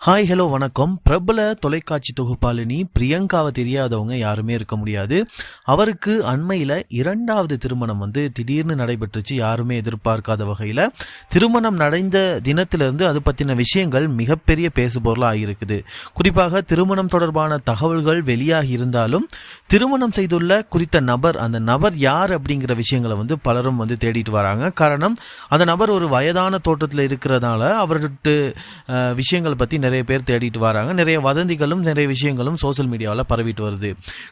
Hi hello வணக்கம். பிரபல தொலைக்காட்சி தொகுப்பாளினி பிரியங்காவை தெரியாதவங்க யாருமே இருக்க முடியாது. அவருக்கு அண்மையில் 2வது திருமணம் திடீர்னு நடைபெற்றுச்சு. யாருமே எதிர்பார்க்காத வகையில் திருமணம் நடந்த தினத்திலிருந்து அது பற்றின விஷயங்கள் மிகப்பெரிய பேசுபொருளாக ஆகியிருக்குது. குறிப்பாக திருமணம் தொடர்பான தகவல்கள் வெளியாகி இருந்தாலும் திருமணம் செய்துள்ள குறித்த நபர், அந்த நபர் யார் அப்படிங்கிற விஷயங்களை பலரும் தேடிட்டு வராங்க. காரணம், அந்த நபர் ஒரு வயதான தோற்றத்தில் இருக்கிறதால அவர்கிட்ட விஷயங்கள் பற்றி நிறைய பேர் தேடிட்டு வராங்க. நிறைய வதந்திகளும் நிறைய விஷயங்களும் சோசியல் மீடியாவில் பரவிட்டு வருது.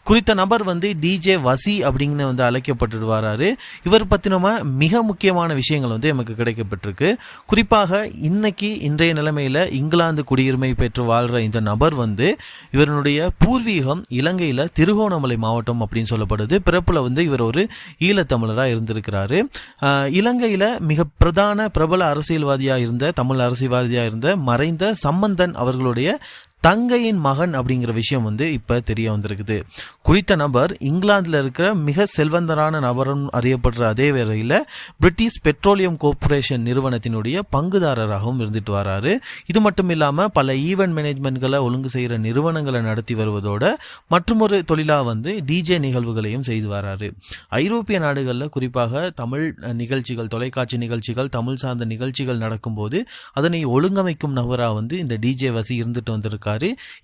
குறித்த நபர் டிஜே வசி அப்படின்னு அழைக்கப்பட்டு வராரு. இவர் பற்றின மிக முக்கியமான விஷயங்கள் நமக்கு கிடைக்கப்பட்டிருக்கு. குறிப்பாக இன்றைய நிலைமையில் இங்கிலாந்து குடியுரிமை பெற்று வாழ்கிற இந்த நபர் இவருடைய பூர்வீகம் இலங்கையில் திருகோணமலை மாவட்டம் அப்படின்னு சொல்லப்படுது. பிறப்பில் இவர் ஒரு ஈழத்தமிழராக இருந்திருக்கிறாரு. இலங்கையில் மிக பிரபல அரசியல்வாதியாக இருந்த தமிழ் அரசியல்வாதியாக இருந்த மறைந்த சம்பந்தன் அவர்களுடைய தங்கையின் மகன் அப்படிங்கிற விஷயம் இப்போ தெரிய வந்திருக்குது. குறித்த நபர் இங்கிலாந்தில் இருக்கிற மிக செல்வந்தரான நபரும் அறியப்படுற அதே வேளையில் பிரிட்டிஷ் பெட்ரோலியம் கார்ப்பரேஷன் நிறுவனத்தினுடைய பங்குதாரராகவும் இருந்துட்டு வராரு. இது மட்டும் இல்லாமல் பல ஈவெண்ட் மேனேஜ்மெண்ட்களை ஒழுங்கு செய்கிற நிறுவனங்களை நடத்தி வருவதோட மற்றொரு தொழிலாக டிஜே நிகழ்வுகளையும் செய்து வராரு. ஐரோப்பிய நாடுகளில் குறிப்பாக தமிழ் நிகழ்ச்சிகள், தொலைக்காட்சி நிகழ்ச்சிகள், தமிழ் சார்ந்த நிகழ்ச்சிகள் நடக்கும்போது அதனை ஒழுங்கமைக்கும் நபராக இந்த டிஜே வசி இருந்துட்டு வந்திருக்காரு.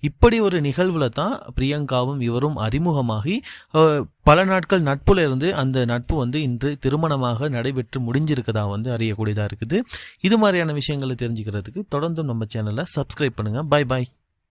இப்படி ஒரு நிகழ்வுல தான் பிரியங்காவும் இவரும் அறிமுகமாகி பல நாட்கள் நட்புல இருந்து அந்த நட்பு இன்று திருமணமாக நடைபெற்று முடிஞ்சிருக்கதா அறியக்கூடியதா இருக்குது. இது மாதிரியான விஷயங்களை தெரிஞ்சுக்கிறதுக்கு தொடர்ந்து நம்ம சேனலை சப்ஸ்கிரைப் பண்ணுங்க. Bye bye.